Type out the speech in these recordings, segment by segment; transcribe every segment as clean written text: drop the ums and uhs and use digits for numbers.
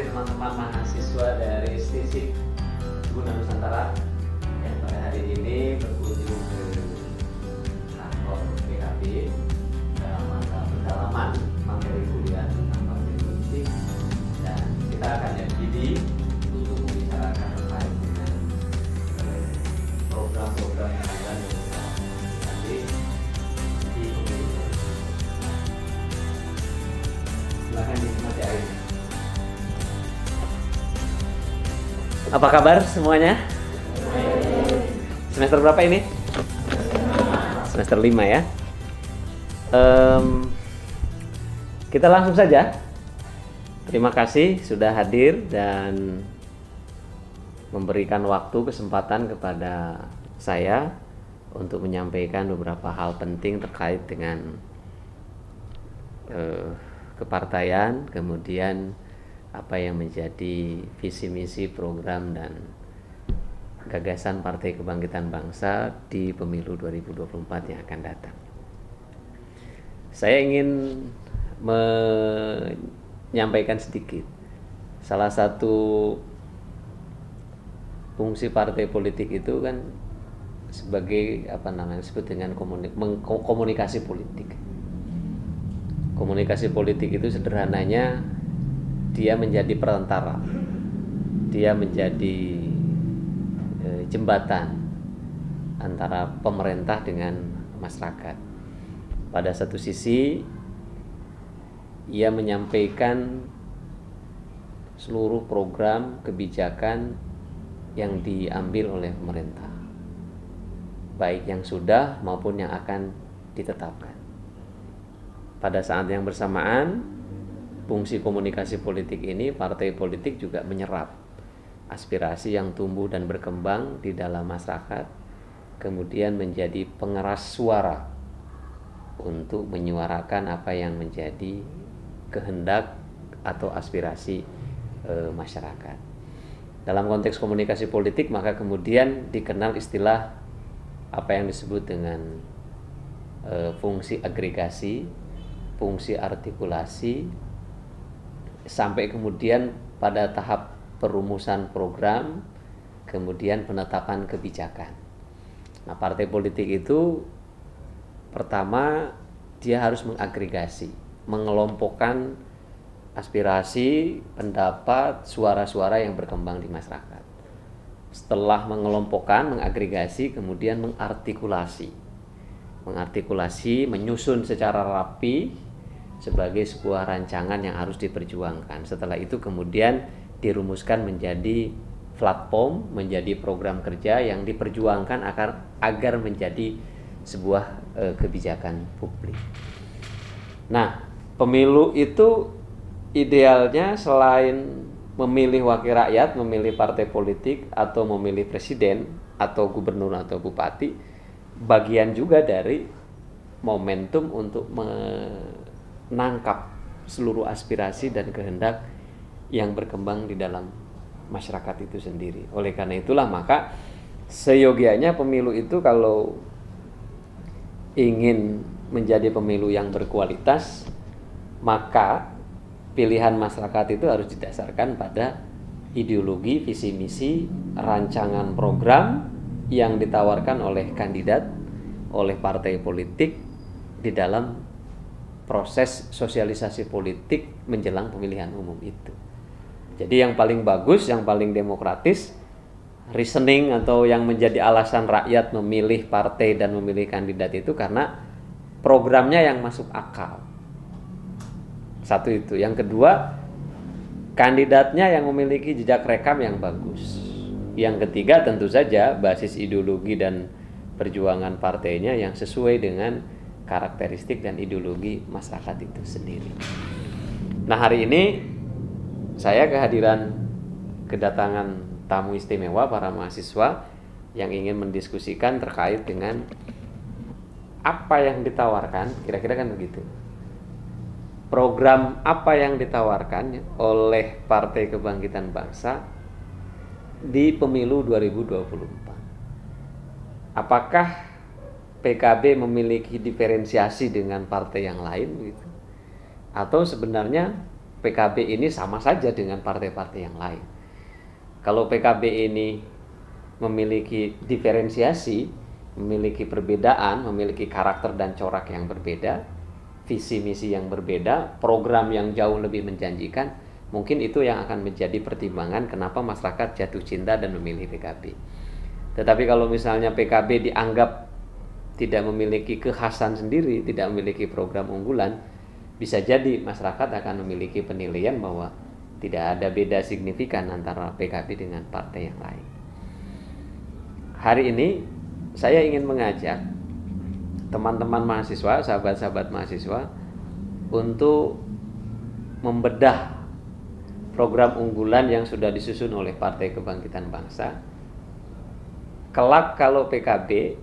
kasih teman-teman mahasiswa dari STISIP Guna Nusantara yang pada hari ini berkunjung ke kantor PKB dalam rangka pendalaman materi kuliah tentang partai politik, dan kita akan FGD untuk membicarakan terkait dengan program-program yang akan kita nanti di pemilu. Silakan dinikmati airnya. Apa kabar semuanya? Semester berapa ini? Semester 5 ya. Kita langsung saja. Terima kasih sudah hadir dan memberikan waktu kesempatan kepada saya untuk menyampaikan beberapa hal penting terkait dengan kepartaian, kemudian apa yang menjadi visi misi program dan gagasan Partai Kebangkitan Bangsa di pemilu 2024 yang akan datang. Saya ingin menyampaikan sedikit. Salah satu fungsi partai politik itu kan sebagai disebut dengan komunikasi politik. Komunikasi politik itu sederhananya dia menjadi perantara, dia menjadi jembatan antara pemerintah dengan masyarakat. Pada satu sisi, ia menyampaikan seluruh program kebijakan yang diambil oleh pemerintah, baik yang sudah maupun yang akan ditetapkan. Pada saat yang bersamaan, fungsi komunikasi politik ini, partai politik juga menyerap aspirasi yang tumbuh dan berkembang di dalam masyarakat, kemudian menjadi pengeras suara untuk menyuarakan apa yang menjadi kehendak atau aspirasi masyarakat. Dalam konteks komunikasi politik, maka kemudian dikenal istilah apa yang disebut dengan fungsi agregasi, fungsi artikulasi, sampai kemudian pada tahap perumusan program, kemudian penetapan kebijakan. Nah, partai politik itu pertama dia harus mengagregasi, mengelompokkan aspirasi, pendapat, suara-suara yang berkembang di masyarakat. Setelah mengelompokkan, mengagregasi, kemudian mengartikulasi, menyusun secara rapi sebagai sebuah rancangan yang harus diperjuangkan. Setelah itu kemudian dirumuskan menjadi platform, menjadi program kerja yang diperjuangkan agar menjadi sebuah kebijakan publik. Nah, pemilu itu idealnya selain memilih wakil rakyat, memilih partai politik, atau memilih presiden, atau gubernur atau bupati, bagian juga dari momentum untuk menangkap seluruh aspirasi dan kehendak yang berkembang di dalam masyarakat itu sendiri. Oleh karena itulah maka seyogianya pemilu itu kalau ingin menjadi pemilu yang berkualitas, maka pilihan masyarakat itu harus didasarkan pada ideologi, visi misi, rancangan program yang ditawarkan oleh kandidat, oleh partai politik di dalam proses sosialisasi politik menjelang pemilihan umum itu. Jadi yang paling bagus, yang paling demokratis, reasoning atau yang menjadi alasan rakyat memilih partai dan memilih kandidat itu karena programnya yang masuk akal. Satu itu. Yang kedua, kandidatnya yang memiliki jejak rekam yang bagus. Yang ketiga tentu saja basis ideologi dan perjuangan partainya yang sesuai dengan karakteristik dan ideologi masyarakat itu sendiri. Nah, hari ini saya kedatangan tamu istimewa para mahasiswa yang ingin mendiskusikan terkait dengan apa yang ditawarkan, kira-kira kan begitu. Program apa yang ditawarkan oleh Partai Kebangkitan Bangsa di pemilu 2024. Apakah PKB memiliki diferensiasi dengan partai yang lain gitu? Atau sebenarnya PKB ini sama saja dengan partai-partai yang lain. Kalau PKB ini memiliki diferensiasi, memiliki perbedaan, memiliki karakter dan corak yang berbeda, visi misi yang berbeda, program yang jauh lebih menjanjikan, mungkin itu yang akan menjadi pertimbangan kenapa masyarakat jatuh cinta dan memilih PKB. Tetapi kalau misalnya PKB dianggap tidak memiliki kekhasan sendiri, tidak memiliki program unggulan, bisa jadi masyarakat akan memiliki penilaian bahwa tidak ada beda signifikan antara PKB dengan partai yang lain. Hari ini saya ingin mengajak teman-teman mahasiswa, sahabat-sahabat mahasiswa untuk membedah program unggulan yang sudah disusun oleh Partai Kebangkitan Bangsa. Kelak kalau PKB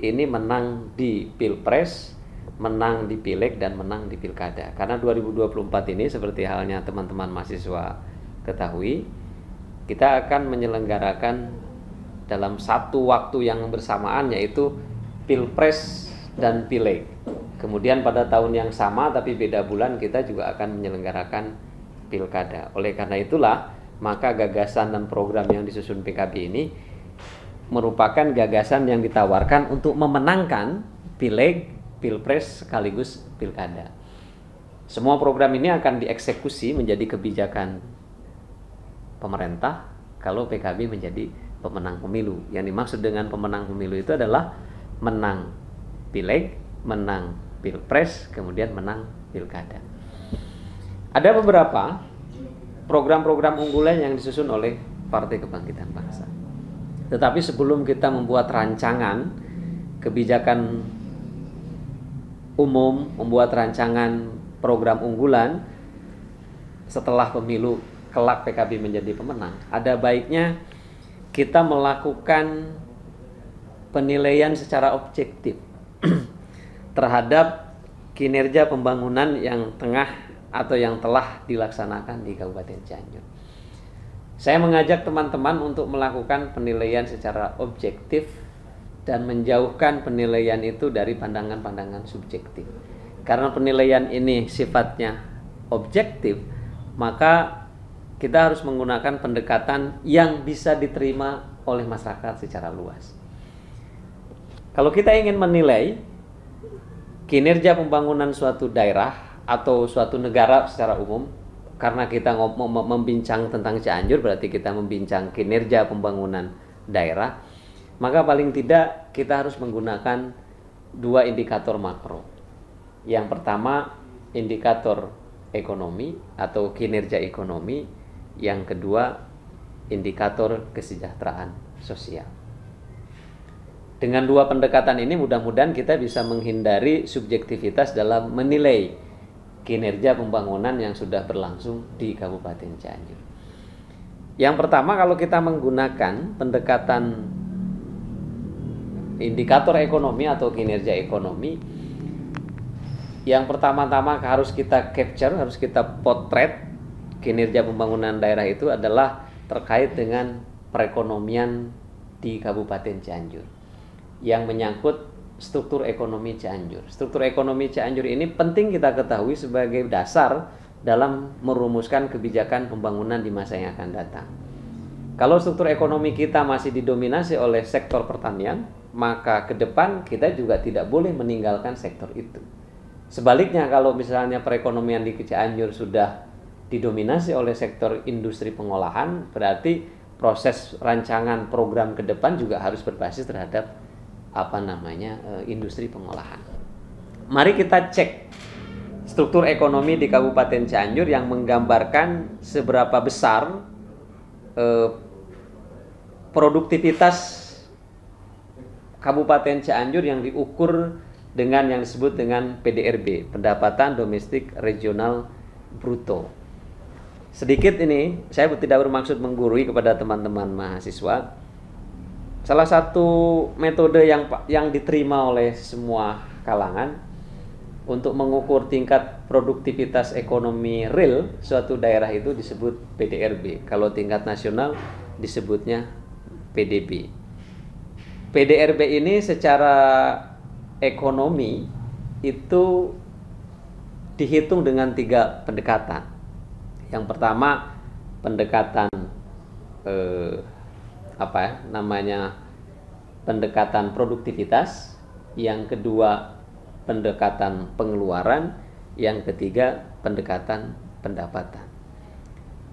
ini menang di Pilpres, menang di Pileg, dan menang di Pilkada. Karena 2024 ini seperti halnya teman-teman mahasiswa ketahui, kita akan menyelenggarakan dalam satu waktu yang bersamaan, yaitu Pilpres dan Pileg. Kemudian pada tahun yang sama tapi beda bulan kita juga akan menyelenggarakan Pilkada. Oleh karena itulah maka gagasan dan program yang disusun PKB ini merupakan gagasan yang ditawarkan untuk memenangkan Pileg, Pilpres sekaligus Pilkada. Semua program ini akan dieksekusi menjadi kebijakan pemerintah kalau PKB menjadi pemenang pemilu. Yang dimaksud dengan pemenang pemilu itu adalah menang Pileg, menang Pilpres, kemudian menang Pilkada. Ada beberapa program-program unggulan yang disusun oleh Partai Kebangkitan Bangsa. Tetapi sebelum kita membuat rancangan kebijakan umum, membuat rancangan program unggulan setelah pemilu kelak PKB menjadi pemenang, ada baiknya kita melakukan penilaian secara objektif terhadap kinerja pembangunan yang tengah atau yang telah dilaksanakan di Kabupaten Cianjur. Saya mengajak teman-teman untuk melakukan penilaian secara objektif dan menjauhkan penilaian itu dari pandangan-pandangan subjektif. Karena penilaian ini sifatnya objektif, maka kita harus menggunakan pendekatan yang bisa diterima oleh masyarakat secara luas. Kalau kita ingin menilai kinerja pembangunan suatu daerah atau suatu negara secara umum, karena kita membincang tentang Cianjur berarti kita membincang kinerja pembangunan daerah, maka paling tidak kita harus menggunakan dua indikator makro. Yang pertama indikator ekonomi atau kinerja ekonomi, yang kedua indikator kesejahteraan sosial. Dengan dua pendekatan ini mudah-mudahan kita bisa menghindari subjektivitas dalam menilai kinerja pembangunan yang sudah berlangsung di Kabupaten Cianjur. Yang pertama, kalau kita menggunakan pendekatan indikator ekonomi atau kinerja ekonomi, yang pertama-tama harus kita capture, harus kita potret kinerja pembangunan daerah itu adalah terkait dengan perekonomian di Kabupaten Cianjur yang menyangkut struktur ekonomi Cianjur. Struktur ekonomi Cianjur ini penting kita ketahui sebagai dasar dalam merumuskan kebijakan pembangunan di masa yang akan datang. Kalau struktur ekonomi kita masih didominasi oleh sektor pertanian, maka ke depan kita juga tidak boleh meninggalkan sektor itu. Sebaliknya, kalau misalnya perekonomian di Cianjur sudah didominasi oleh sektor industri pengolahan, berarti proses rancangan program ke depan juga harus berbasis terhadap industri pengolahan. Mari kita cek struktur ekonomi di Kabupaten Cianjur yang menggambarkan seberapa besar produktivitas Kabupaten Cianjur yang diukur dengan yang disebut dengan PDRB, pendapatan domestik regional bruto. Sedikit ini, saya tidak bermaksud menggurui kepada teman-teman mahasiswa. Salah satu metode yang diterima oleh semua kalangan untuk mengukur tingkat produktivitas ekonomi real suatu daerah itu disebut PDRB. Kalau tingkat nasional disebutnya PDB. PDRB ini secara ekonomi itu dihitung dengan 3 pendekatan. Yang pertama pendekatan pendekatan produktivitas, yang kedua pendekatan pengeluaran, yang ketiga pendekatan pendapatan.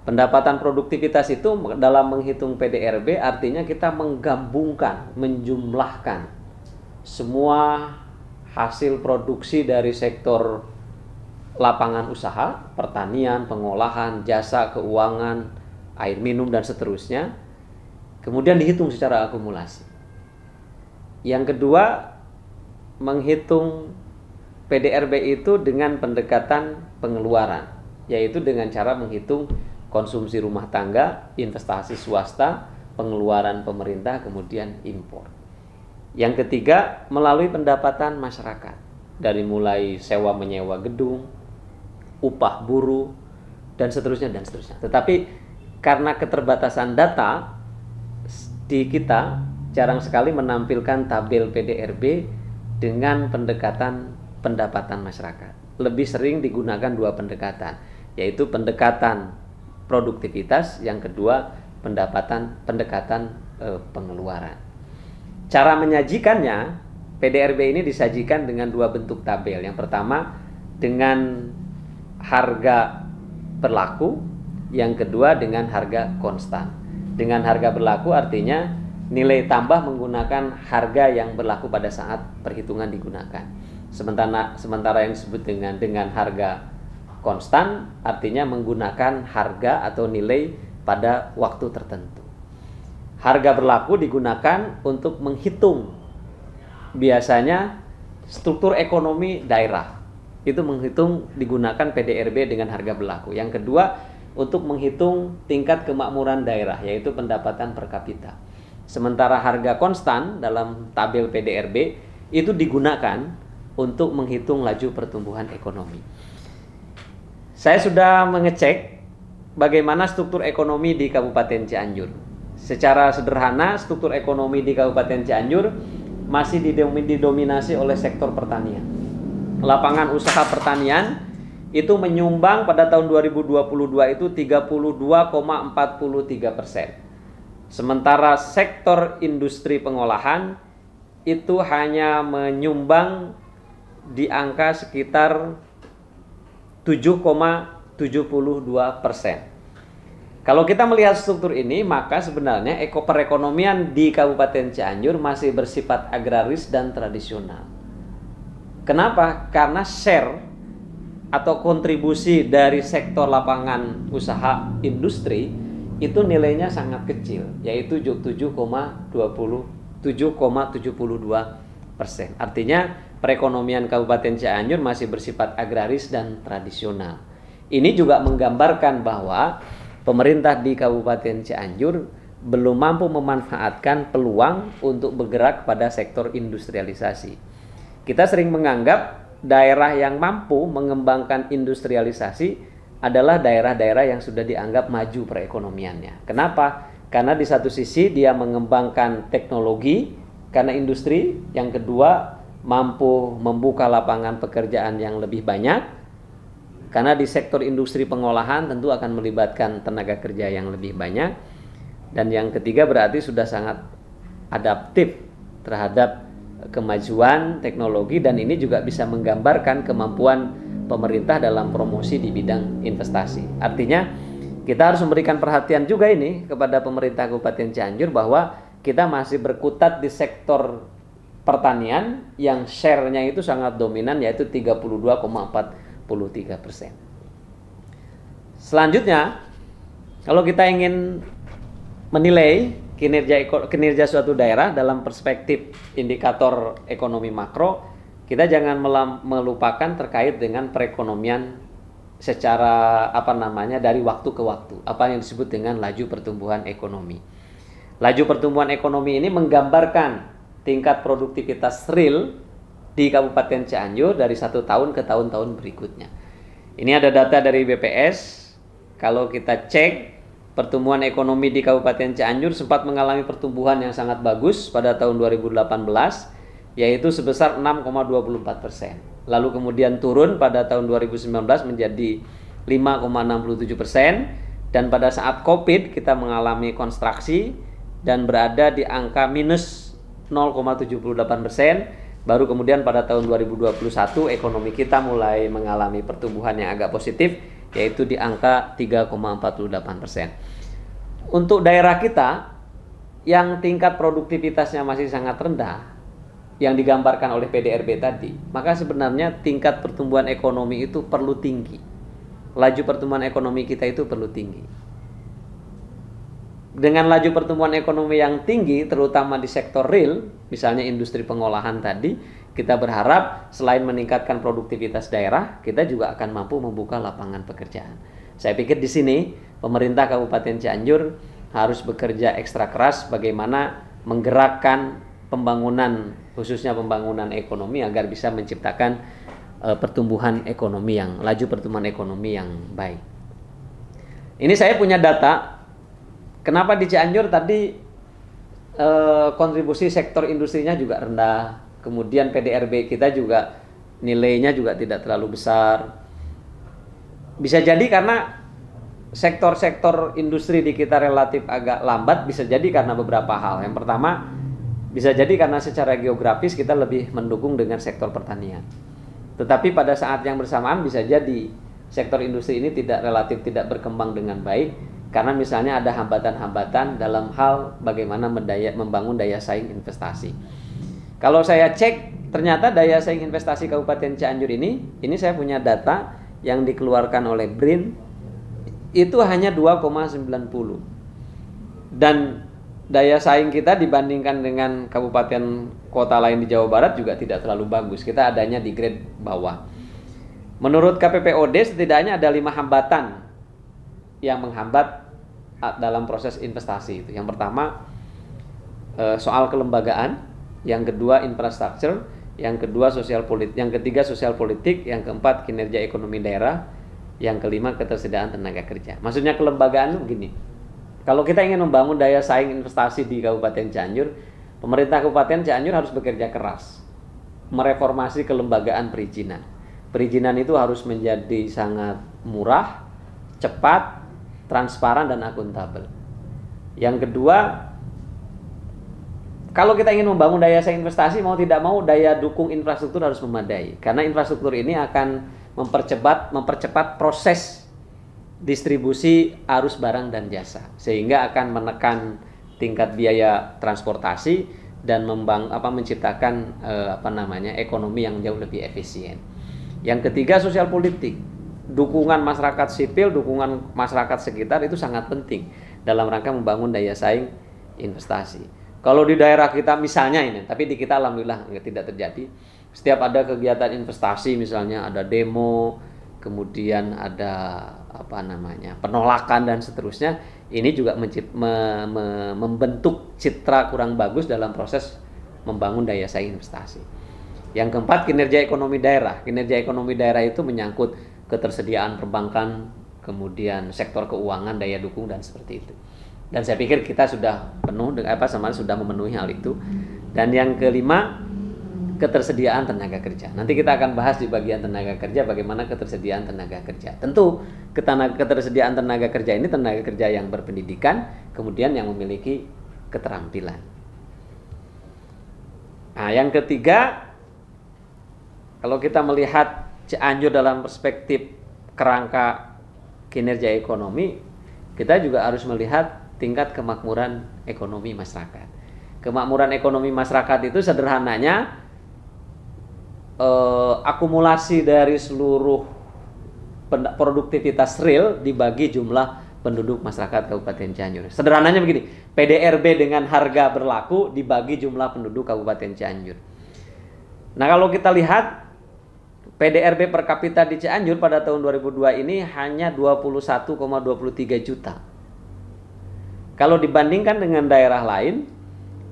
Pendapatan produktivitas itu dalam menghitung PDRB artinya kita menggabungkan, menjumlahkan semua hasil produksi dari sektor lapangan usaha, pertanian, pengolahan, jasa, keuangan, air minum dan seterusnya, kemudian dihitung secara akumulasi. Yang kedua, menghitung PDRB itu dengan pendekatan pengeluaran, yaitu dengan cara menghitung konsumsi rumah tangga, investasi swasta, pengeluaran pemerintah, kemudian impor. Yang ketiga, melalui pendapatan masyarakat, dari mulai sewa menyewa gedung, upah buruh, dan seterusnya dan seterusnya. Tetapi karena keterbatasan data di kita jarang sekali menampilkan tabel PDRB dengan pendekatan pendapatan masyarakat. Lebih sering digunakan dua pendekatan, yaitu pendekatan produktivitas, yang kedua pendekatan pengeluaran. Cara menyajikannya, PDRB ini disajikan dengan dua bentuk tabel. Yang pertama dengan harga berlaku, yang kedua dengan harga konstan. Dengan harga berlaku artinya nilai tambah menggunakan harga yang berlaku pada saat perhitungan digunakan. Sementara yang disebut dengan harga konstan artinya menggunakan harga atau nilai pada waktu tertentu. Harga berlaku digunakan untuk menghitung biasanya struktur ekonomi daerah. Itu digunakan PDRB dengan harga berlaku. Yang kedua, untuk menghitung tingkat kemakmuran daerah, yaitu pendapatan per kapita. Sementara harga konstan dalam tabel PDRB itu digunakan untuk menghitung laju pertumbuhan ekonomi. Saya sudah mengecek bagaimana struktur ekonomi di Kabupaten Cianjur. Secara sederhana, struktur ekonomi di Kabupaten Cianjur masih didominasi oleh sektor pertanian. Lapangan usaha pertanian itu menyumbang pada tahun 2022 itu 32,43%. Sementara sektor industri pengolahan itu hanya menyumbang di angka sekitar 7,72%. Kalau kita melihat struktur ini, maka sebenarnya perekonomian di Kabupaten Cianjur masih bersifat agraris dan tradisional. Kenapa? Karena share atau kontribusi dari sektor lapangan usaha industri itu nilainya sangat kecil, yaitu 7,72%. Artinya perekonomian Kabupaten Cianjur masih bersifat agraris dan tradisional. Ini juga menggambarkan bahwa pemerintah di Kabupaten Cianjur belum mampu memanfaatkan peluang untuk bergerak pada sektor industrialisasi. Kita sering menganggap daerah yang mampu mengembangkan industrialisasi adalah daerah-daerah yang sudah dianggap maju perekonomiannya. Kenapa? Karena di satu sisi dia mengembangkan teknologi karena industri, yang kedua mampu membuka lapangan pekerjaan yang lebih banyak, karena di sektor industri pengolahan tentu akan melibatkan tenaga kerja yang lebih banyak, dan yang ketiga berarti sudah sangat adaptif terhadap kemajuan teknologi, dan ini juga bisa menggambarkan kemampuan pemerintah dalam promosi di bidang investasi. Artinya kita harus memberikan perhatian juga ini kepada pemerintah Kabupaten Cianjur bahwa kita masih berkutat di sektor pertanian yang share-nya itu sangat dominan, yaitu 32,43%. Selanjutnya, kalau kita ingin menilai kinerja suatu daerah dalam perspektif indikator ekonomi makro, kita jangan melupakan terkait dengan perekonomian secara dari waktu ke waktu, apa yang disebut dengan laju pertumbuhan ekonomi. Laju pertumbuhan ekonomi ini menggambarkan tingkat produktivitas real di Kabupaten Cianjur dari satu tahun ke tahun-tahun berikutnya. Ini ada data dari BPS. Kalau kita cek, pertumbuhan ekonomi di Kabupaten Cianjur sempat mengalami pertumbuhan yang sangat bagus pada tahun 2018, yaitu sebesar 6,24%. Lalu kemudian turun pada tahun 2019 menjadi 5,67%, dan pada saat COVID kita mengalami kontraksi dan berada di angka minus 0,78%. Baru kemudian pada tahun 2021 ekonomi kita mulai mengalami pertumbuhan yang agak positif, yaitu di angka 3,48%. Untuk daerah kita yang tingkat produktivitasnya masih sangat rendah, yang digambarkan oleh PDRB tadi, maka sebenarnya tingkat pertumbuhan ekonomi itu perlu tinggi. Laju pertumbuhan ekonomi kita itu perlu tinggi. Dengan laju pertumbuhan ekonomi yang tinggi, terutama di sektor real, misalnya industri pengolahan tadi, kita berharap selain meningkatkan produktivitas daerah, kita juga akan mampu membuka lapangan pekerjaan. Saya pikir di sini pemerintah Kabupaten Cianjur harus bekerja ekstra keras bagaimana menggerakkan pembangunan, khususnya pembangunan ekonomi agar bisa menciptakan pertumbuhan ekonomi yang laju pertumbuhan ekonomi yang baik. Ini saya punya data. Kenapa di Cianjur tadi kontribusi sektor industrinya juga rendah, kemudian PDRB kita juga nilainya juga tidak terlalu besar. Bisa jadi karena sektor-sektor industri di kita relatif agak lambat, bisa jadi karena beberapa hal. Yang pertama, bisa jadi karena secara geografis kita lebih mendukung dengan sektor pertanian. Tetapi pada saat yang bersamaan bisa jadi sektor industri ini relatif tidak berkembang dengan baik karena misalnya ada hambatan-hambatan dalam hal bagaimana membangun daya saing investasi. Kalau saya cek, ternyata daya saing investasi Kabupaten Cianjur ini saya punya data yang dikeluarkan oleh BRIN, itu hanya 2,90. Dan daya saing kita dibandingkan dengan kabupaten kota lain di Jawa Barat juga tidak terlalu bagus. Kita adanya di grade bawah. Menurut KPPOD setidaknya ada 5 hambatan yang menghambat dalam proses investasi itu. Yang pertama soal kelembagaan, yang kedua infrastruktur, yang kedua sosial politik, yang ketiga sosial politik, yang keempat kinerja ekonomi daerah, yang kelima ketersediaan tenaga kerja. Maksudnya kelembagaan itu begini. Kalau kita ingin membangun daya saing investasi di Kabupaten Cianjur, pemerintah Kabupaten Cianjur harus bekerja keras mereformasi kelembagaan perizinan. Perizinan itu harus menjadi sangat murah, cepat, transparan, dan akuntabel. Yang kedua, kalau kita ingin membangun daya saing investasi, mau tidak mau daya dukung infrastruktur harus memadai. Karena infrastruktur ini akan mempercepat proses distribusi arus barang dan jasa, sehingga akan menekan tingkat biaya transportasi dan menciptakan ekonomi yang jauh lebih efisien. Yang ketiga sosial politik, dukungan masyarakat sipil, dukungan masyarakat sekitar itu sangat penting dalam rangka membangun daya saing investasi. Kalau di daerah kita misalnya ini, tapi di kita alhamdulillah tidak terjadi. Setiap ada kegiatan investasi, misalnya ada demo, kemudian ada penolakan dan seterusnya, ini juga membentuk citra kurang bagus dalam proses membangun daya saing investasi. Yang keempat, kinerja ekonomi daerah. Kinerja ekonomi daerah itu menyangkut ketersediaan perbankan, kemudian sektor keuangan, daya dukung, dan seperti itu. Dan saya pikir kita sudah sudah memenuhi hal itu. Dan yang kelima, ketersediaan tenaga kerja. Nanti kita akan bahas di bagian tenaga kerja bagaimana ketersediaan tenaga kerja. Tentu ketersediaan tenaga kerja ini tenaga kerja yang berpendidikan, kemudian yang memiliki keterampilan. Nah, yang ketiga, kalau kita melihat Cianjur dalam perspektif kerangka kinerja ekonomi, kita juga harus melihat tingkat kemakmuran ekonomi masyarakat. Kemakmuran ekonomi masyarakat itu sederhananya akumulasi dari seluruh produktivitas real dibagi jumlah penduduk masyarakat Kabupaten Cianjur. Sederhananya begini, PDRB dengan harga berlaku dibagi jumlah penduduk Kabupaten Cianjur. Nah, kalau kita lihat PDRB per kapita di Cianjur pada tahun 2002 ini hanya 21,23 juta. Kalau dibandingkan dengan daerah lain,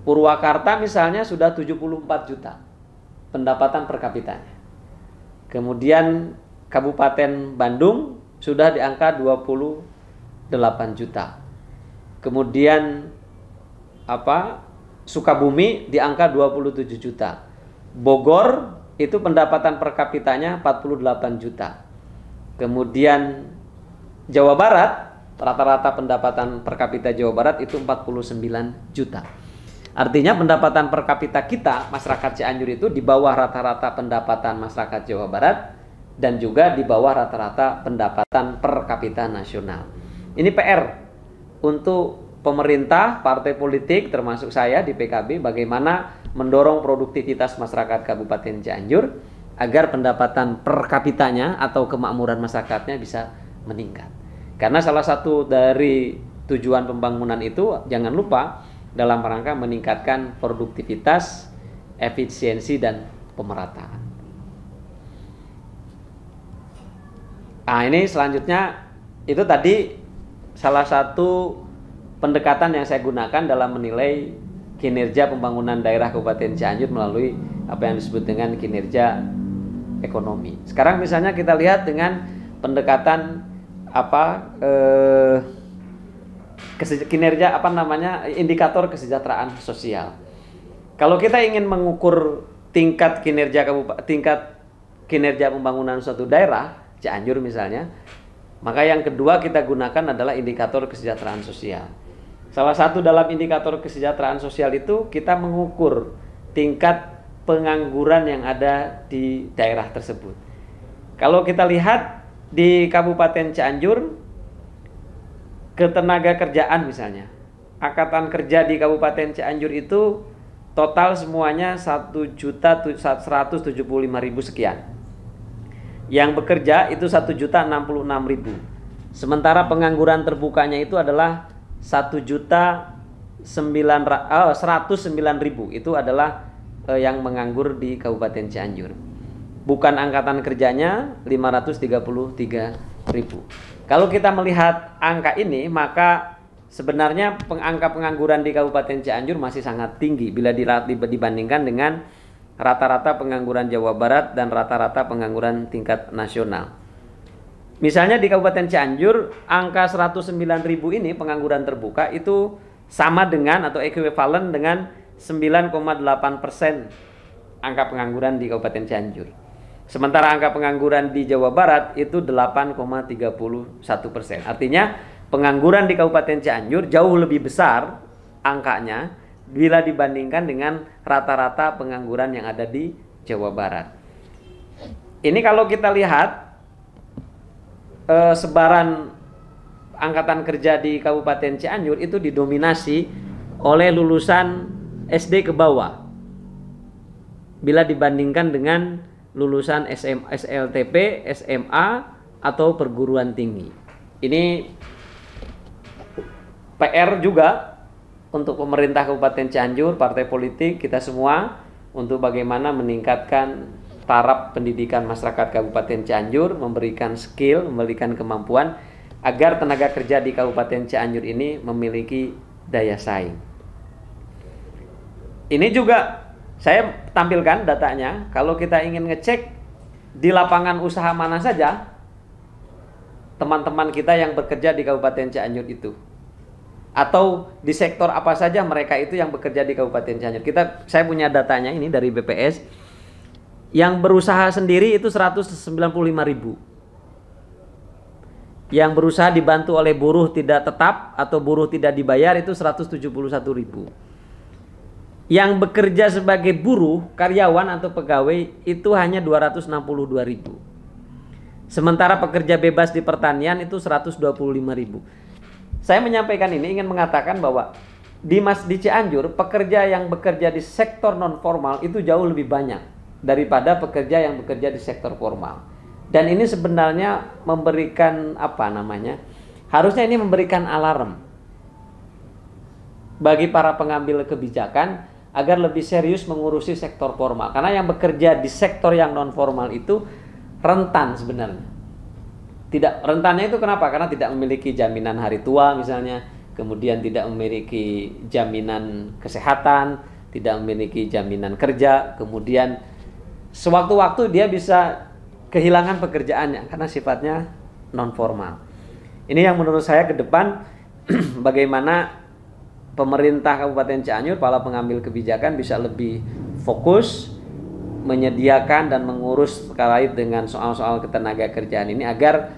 Purwakarta misalnya sudah 74 juta pendapatan per kapitanya. Kemudian Kabupaten Bandung sudah di angka 28 juta. Kemudian Sukabumi di angka 27 juta. Bogor itu pendapatan per kapitanya 48 juta. Kemudian Jawa Barat, rata-rata pendapatan per kapita Jawa Barat itu 49 juta. Artinya pendapatan per kapita kita, masyarakat Cianjur itu di bawah rata-rata pendapatan masyarakat Jawa Barat dan juga di bawah rata-rata pendapatan per kapita nasional. Ini PR untuk pemerintah, partai politik, termasuk saya di PKB, bagaimana mendorong produktivitas masyarakat Kabupaten Cianjur agar pendapatan per kapitanya atau kemakmuran masyarakatnya bisa meningkat. Karena salah satu dari tujuan pembangunan itu, jangan lupa, dalam rangka meningkatkan produktivitas, efisiensi, dan pemerataan. Nah, ini selanjutnya, itu tadi salah satu pendekatan yang saya gunakan dalam menilai kinerja pembangunan daerah Kabupaten Cianjur melalui apa yang disebut dengan kinerja ekonomi. Sekarang misalnya kita lihat dengan pendekatan kinerja indikator kesejahteraan sosial. Kalau kita ingin mengukur tingkat kinerja pembangunan suatu daerah, Cianjur misalnya, maka yang kedua kita gunakan adalah indikator kesejahteraan sosial. Salah satu dalam indikator kesejahteraan sosial itu kita mengukur tingkat pengangguran yang ada di daerah tersebut. Kalau kita lihat di Kabupaten Cianjur, ketenaga kerjaan misalnya, angkatan kerja di Kabupaten Cianjur itu total semuanya 1.175.000 sekian. Yang bekerja itu 1.066.000. Sementara pengangguran terbukanya itu adalah 1.109.000. Itu adalah yang menganggur di Kabupaten Cianjur. Bukan angkatan kerjanya 533.000. Kalau kita melihat angka ini, maka sebenarnya angka pengangguran di Kabupaten Cianjur masih sangat tinggi bila dibandingkan dengan rata-rata pengangguran Jawa Barat dan rata-rata pengangguran tingkat nasional. Misalnya di Kabupaten Cianjur, angka 109.000 ini pengangguran terbuka itu sama dengan atau ekuivalen dengan 9,8% angka pengangguran di Kabupaten Cianjur. Sementara angka pengangguran di Jawa Barat itu 8,31%. Artinya pengangguran di Kabupaten Cianjur jauh lebih besar angkanya bila dibandingkan dengan rata-rata pengangguran yang ada di Jawa Barat. Ini kalau kita lihat sebaran angkatan kerja di Kabupaten Cianjur itu didominasi oleh lulusan SD ke bawah. Bila dibandingkan dengan lulusan SLTP, SMA, atau perguruan tinggi. Ini PR juga untuk pemerintah Kabupaten Cianjur, partai politik, kita semua, untuk bagaimana meningkatkan taraf pendidikan masyarakat Kabupaten Cianjur, memberikan skill, memberikan kemampuan agar tenaga kerja di Kabupaten Cianjur ini memiliki daya saing. Ini juga saya tampilkan datanya. Kalau kita ingin ngecek di lapangan usaha mana saja teman-teman kita yang bekerja di Kabupaten Cianjur itu, atau di sektor apa saja mereka itu yang bekerja di Kabupaten Cianjur. Saya punya datanya ini dari BPS. Yang berusaha sendiri itu 195.000. Yang berusaha dibantu oleh buruh tidak tetap atau buruh tidak dibayar itu 171.000. Yang bekerja sebagai buruh, karyawan atau pegawai itu hanya 262.000. Sementara pekerja bebas di pertanian itu 125.000. Saya menyampaikan ini ingin mengatakan bahwa di Cianjur, pekerja yang bekerja di sektor non formal itu jauh lebih banyak daripada pekerja yang bekerja di sektor formal. Dan ini sebenarnya memberikan harusnya ini memberikan alarm bagi para pengambil kebijakan agar lebih serius mengurusi sektor formal. Karena yang bekerja di sektor yang non formal itu rentan sebenarnya. Rentannya itu kenapa? Karena tidak memiliki jaminan hari tua misalnya, kemudian tidak memiliki jaminan kesehatan, tidak memiliki jaminan kerja, kemudian sewaktu-waktu dia bisa kehilangan pekerjaannya karena sifatnya non formal. Ini yang menurut saya ke depan bagaimana pemerintah Kabupaten Cianjur, para pengambil kebijakan bisa lebih fokus menyediakan dan mengurus terkait dengan soal-soal ketenaga kerjaan ini agar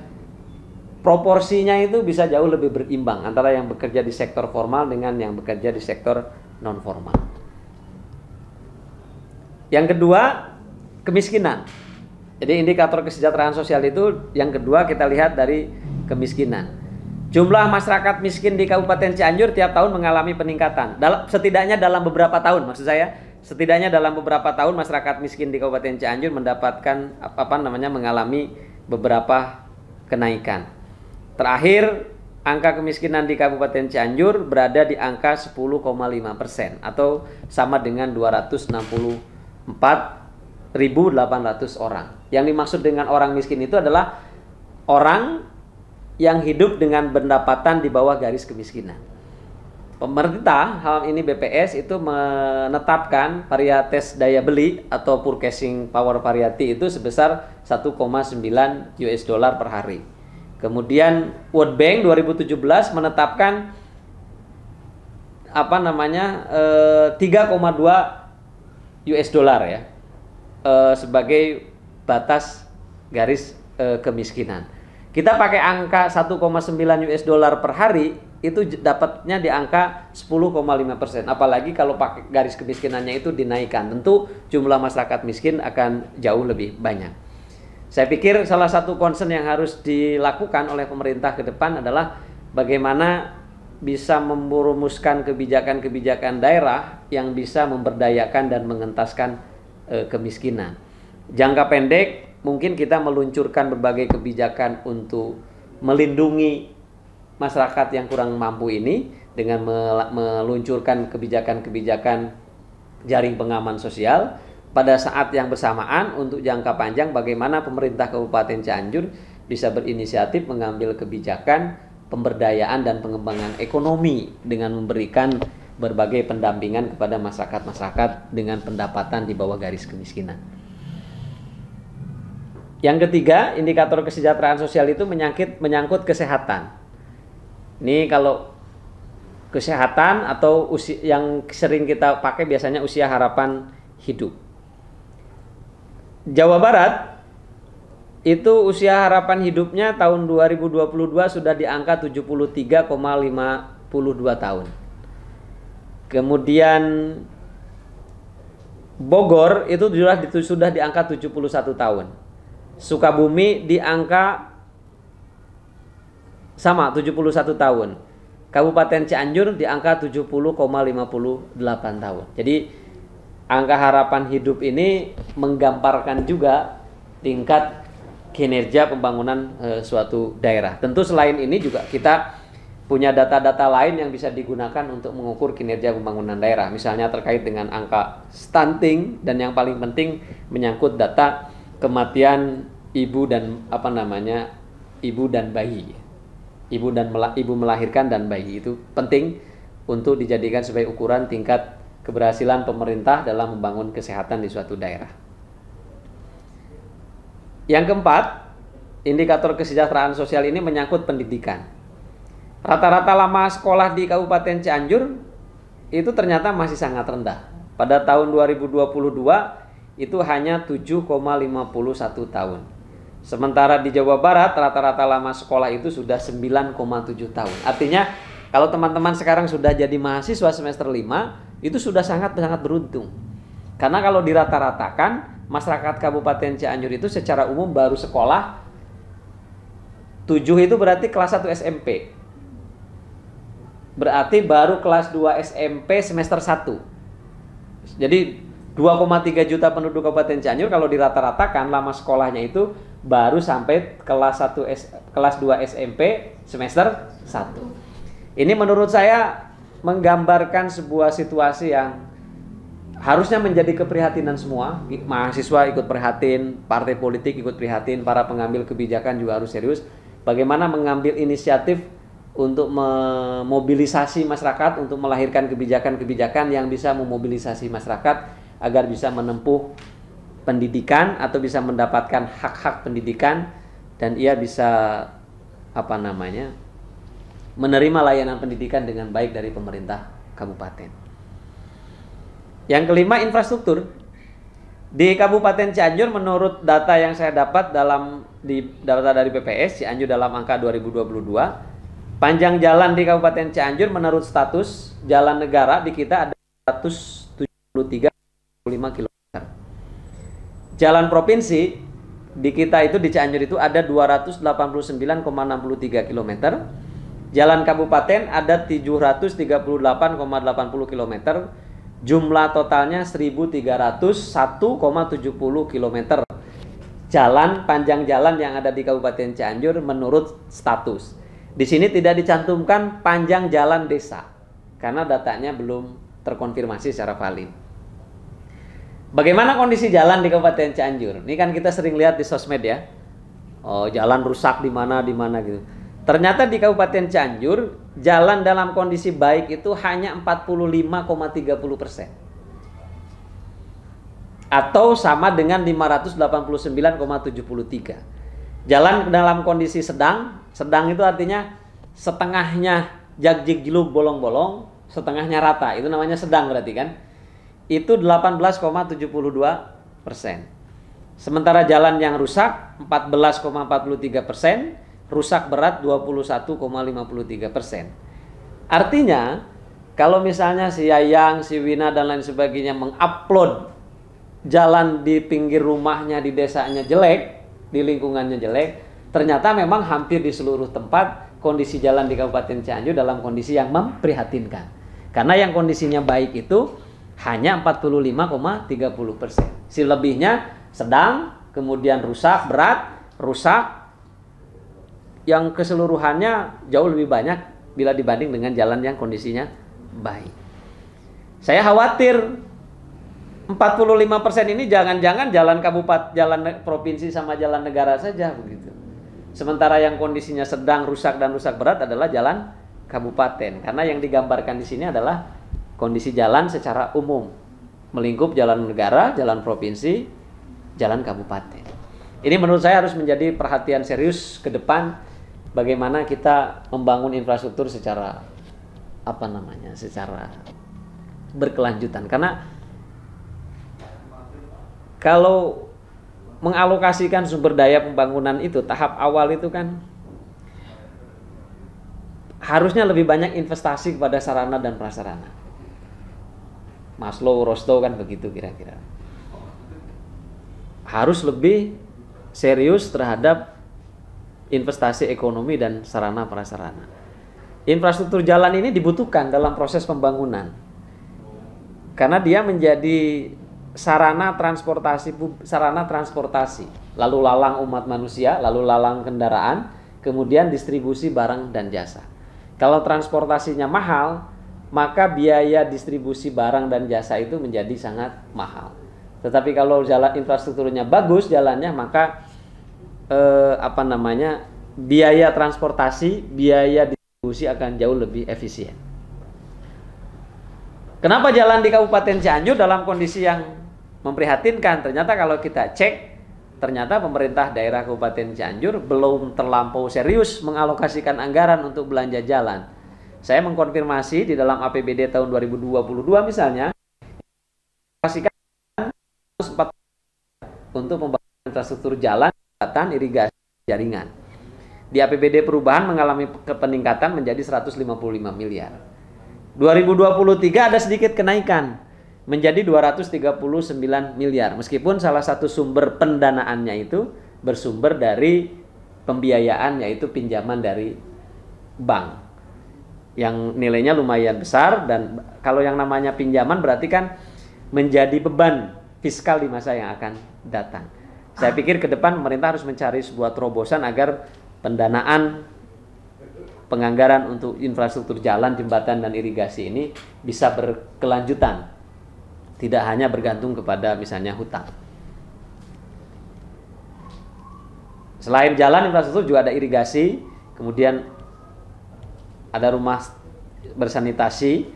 proporsinya itu bisa jauh lebih berimbang antara yang bekerja di sektor formal dengan yang bekerja di sektor non formal. Yang kedua, kemiskinan. Jadi indikator kesejahteraan sosial itu yang kedua kita lihat dari kemiskinan. Jumlah masyarakat miskin di Kabupaten Cianjur tiap tahun mengalami peningkatan. Setidaknya dalam beberapa tahun, maksud saya, setidaknya dalam beberapa tahun masyarakat miskin di Kabupaten Cianjur mendapatkan mengalami beberapa kenaikan. Terakhir, angka kemiskinan di Kabupaten Cianjur berada di angka 10,5% atau sama dengan 264.800 orang. Yang dimaksud dengan orang miskin itu adalah orang yang hidup dengan pendapatan di bawah garis kemiskinan. Pemerintah, hal ini BPS itu menetapkan varietas daya beli atau purchasing power variety itu sebesar 1,9 US dollar per hari. Kemudian World Bank 2017 menetapkan 3,2 US dollar ya sebagai batas garis kemiskinan. Kita pakai angka 1,9 US dollar per hari itu dapatnya di angka 10,5%. Apalagi kalau pakai garis kemiskinannya itu dinaikkan, tentu jumlah masyarakat miskin akan jauh lebih banyak. Saya pikir salah satu concern yang harus dilakukan oleh pemerintah ke depan adalah bagaimana bisa merumuskan kebijakan-kebijakan daerah yang bisa memberdayakan dan mengentaskan kemiskinan. Jangka pendek mungkin kita meluncurkan berbagai kebijakan untuk melindungi masyarakat yang kurang mampu ini dengan meluncurkan kebijakan-kebijakan jaring pengaman sosial. Pada saat yang bersamaan untuk jangka panjang bagaimana pemerintah Kabupaten Cianjur bisa berinisiatif mengambil kebijakan pemberdayaan dan pengembangan ekonomi dengan memberikan berbagai pendampingan kepada masyarakat-masyarakat dengan pendapatan di bawah garis kemiskinan. Yang ketiga, indikator kesejahteraan sosial itu menyangkut kesehatan. Ini kalau kesehatan atau yang sering kita pakai biasanya usia harapan hidup. Jawa Barat itu usia harapan hidupnya tahun 2022 sudah di angka 73,52 tahun. Kemudian Bogor itu sudah di angka 71 tahun. Sukabumi di angka sama 71 tahun. Kabupaten Cianjur di angka 70,58 tahun. Jadi angka harapan hidup ini menggambarkan juga tingkat kinerja pembangunan suatu daerah. Tentu selain ini juga kita punya data-data lain yang bisa digunakan untuk mengukur kinerja pembangunan daerah. Misalnya terkait dengan angka stunting dan yang paling penting menyangkut data kematian ibu dan bayi. Ibu melahirkan dan bayi itu penting untuk dijadikan sebagai ukuran tingkat keberhasilan pemerintah dalam membangun kesehatan di suatu daerah. Yang keempat, indikator kesejahteraan sosial ini menyangkut pendidikan. Rata-rata lama sekolah di Kabupaten Cianjur itu ternyata masih sangat rendah. Pada tahun 2022 itu hanya 7,51 tahun. Sementara di Jawa Barat rata-rata lama sekolah itu sudah 9,7 tahun. Artinya kalau teman-teman sekarang sudah jadi mahasiswa semester 5 itu sudah sangat beruntung. Karena kalau dirata-ratakan masyarakat Kabupaten Cianjur itu secara umum baru sekolah 7 itu berarti kelas 1 SMP. Berarti baru kelas 2 SMP semester 1. Jadi 2,3 juta penduduk Kabupaten Cianjur kalau dirata-ratakan lama sekolahnya itu baru sampai kelas 2 SMP semester 1. Ini menurut saya menggambarkan sebuah situasi yang harusnya menjadi keprihatinan semua. Mahasiswa ikut prihatin, partai politik ikut prihatin, para pengambil kebijakan juga harus serius. Bagaimana mengambil inisiatif untuk memobilisasi masyarakat untuk melahirkan kebijakan-kebijakan yang bisa memobilisasi masyarakat agar bisa menempuh pendidikan atau bisa mendapatkan hak-hak pendidikan dan ia bisa menerima layanan pendidikan dengan baik dari pemerintah kabupaten. Yang kelima, infrastruktur. Di Kabupaten Cianjur menurut data yang saya dapat data dari BPS Cianjur dalam angka 2022, panjang jalan di Kabupaten Cianjur menurut status jalan negara di kita ada 173,5 km. Jalan provinsi di kita itu di Cianjur itu ada 289,63 km. Jalan kabupaten ada 738,80 km. Jumlah totalnya 1.301,70 km. Jalan panjang jalan yang ada di Kabupaten Cianjur menurut status. Di sini tidak dicantumkan panjang jalan desa karena datanya belum terkonfirmasi secara valid. Bagaimana kondisi jalan di Kabupaten Cianjur? Ini kan kita sering lihat di sosmed ya. Oh, jalan rusak di mana gitu. Ternyata di Kabupaten Cianjur, jalan dalam kondisi baik itu hanya 45,30%. Atau sama dengan 589,73. Jalan dalam kondisi sedang itu artinya setengahnya jagjik-jeluk bolong-bolong, setengahnya rata. Itu namanya sedang berarti kan? Itu 18,72%. Sementara jalan yang rusak 14,43%, rusak berat 21,53%. Artinya kalau misalnya si Yayang, si Wina dan lain sebagainya mengupload jalan di pinggir rumahnya di desanya jelek, di lingkungannya jelek, ternyata memang hampir di seluruh tempat kondisi jalan di Kabupaten Cianjur dalam kondisi yang memprihatinkan. Karena yang kondisinya baik itu hanya 45,30%. Selebihnya sedang, kemudian rusak berat, rusak yang keseluruhannya jauh lebih banyak bila dibanding dengan jalan yang kondisinya baik. Saya khawatir 45% ini jangan-jangan jalan kabupaten, jalan provinsi sama jalan negara saja begitu. Sementara yang kondisinya sedang, rusak dan rusak berat adalah jalan kabupaten. Karena yang digambarkan di sini adalah kondisi jalan secara umum, melingkup jalan negara, jalan provinsi, jalan kabupaten. Ini menurut saya harus menjadi perhatian serius ke depan. Bagaimana kita membangun infrastruktur secara secara berkelanjutan. Karena kalau mengalokasikan sumber daya pembangunan itu tahap awal itu kan harusnya lebih banyak investasi kepada sarana dan prasarana. Maslow, Rostow kan begitu kira-kira. Harus lebih serius terhadap investasi ekonomi dan sarana prasarana. Infrastruktur jalan ini dibutuhkan dalam proses pembangunan. Karena dia menjadi sarana transportasi, lalu lalang umat manusia, lalu lalang kendaraan, kemudian distribusi barang dan jasa. Kalau transportasinya mahal, maka biaya distribusi barang dan jasa itu menjadi sangat mahal. Tetapi kalau jalan infrastrukturnya bagus jalannya, maka biaya transportasi, biaya distribusi akan jauh lebih efisien. Kenapa jalan di Kabupaten Cianjur dalam kondisi yang memprihatinkan? Ternyata kalau kita cek, ternyata pemerintah daerah Kabupaten Cianjur belum terlampau serius mengalokasikan anggaran untuk belanja jalan. Saya mengkonfirmasi di dalam APBD tahun 2022 misalnya, alokasikan 104 untuk pembangunan infrastruktur jalan, jembatan, irigasi, jaringan. Di APBD perubahan mengalami peningkatan menjadi 155 miliar. 2023 ada sedikit kenaikan menjadi 239 miliar. Meskipun salah satu sumber pendanaannya itu bersumber dari pembiayaan, yaitu pinjaman dari bank yang nilainya lumayan besar. Dan kalau yang namanya pinjaman berarti kan menjadi beban fiskal di masa yang akan datang. Saya pikir ke depan pemerintah harus mencari sebuah terobosan agar pendanaan penganggaran untuk infrastruktur jalan, jembatan, dan irigasi ini bisa berkelanjutan, tidak hanya bergantung kepada misalnya hutang. Selain jalan, infrastruktur juga ada irigasi, kemudian ada rumah bersanitasi.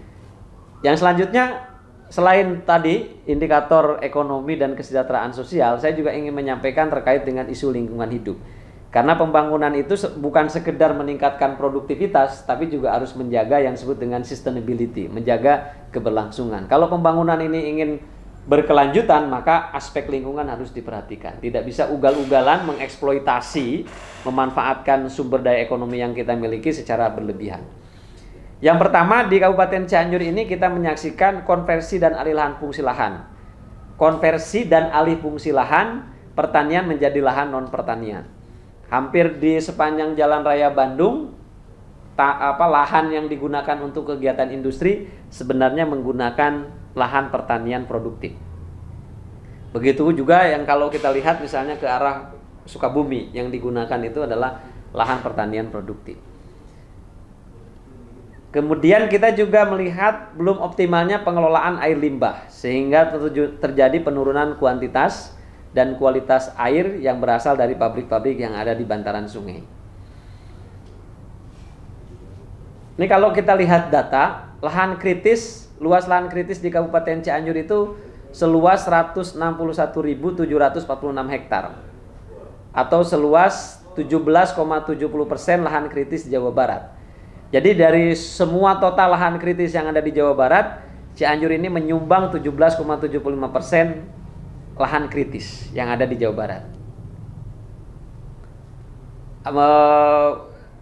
Yang selanjutnya, selain tadi indikator ekonomi dan kesejahteraan sosial, saya juga ingin menyampaikan terkait dengan isu lingkungan hidup. Karena pembangunan itu bukan sekedar meningkatkan produktivitas, tapi juga harus menjaga yang disebut dengan sustainability, menjaga keberlangsungan. Kalau pembangunan ini ingin berkelanjutan, maka aspek lingkungan harus diperhatikan. Tidak bisa ugal-ugalan mengeksploitasi, memanfaatkan sumber daya ekonomi yang kita miliki secara berlebihan. Yang pertama, di Kabupaten Cianjur ini kita menyaksikan konversi dan alih lahan fungsi lahan. Konversi dan alih fungsi lahan pertanian menjadi lahan non pertanian. Hampir di sepanjang Jalan Raya Bandung, lahan yang digunakan untuk kegiatan industri sebenarnya menggunakan lahan pertanian produktif. Begitu juga yang kalau kita lihat misalnya ke arah Sukabumi, yang digunakan itu adalah lahan pertanian produktif. Kemudian kita juga melihat belum optimalnya pengelolaan air limbah, sehingga terjadi penurunan kuantitas dan kualitas air yang berasal dari pabrik-pabrik yang ada di bantaran sungai. Ini kalau kita lihat data, lahan kritis, luas lahan kritis di Kabupaten Cianjur itu seluas 161.746 hektar atau seluas 17,70% lahan kritis di Jawa Barat. Jadi dari semua total lahan kritis yang ada di Jawa Barat, Cianjur ini menyumbang 17,75% lahan kritis yang ada di Jawa Barat.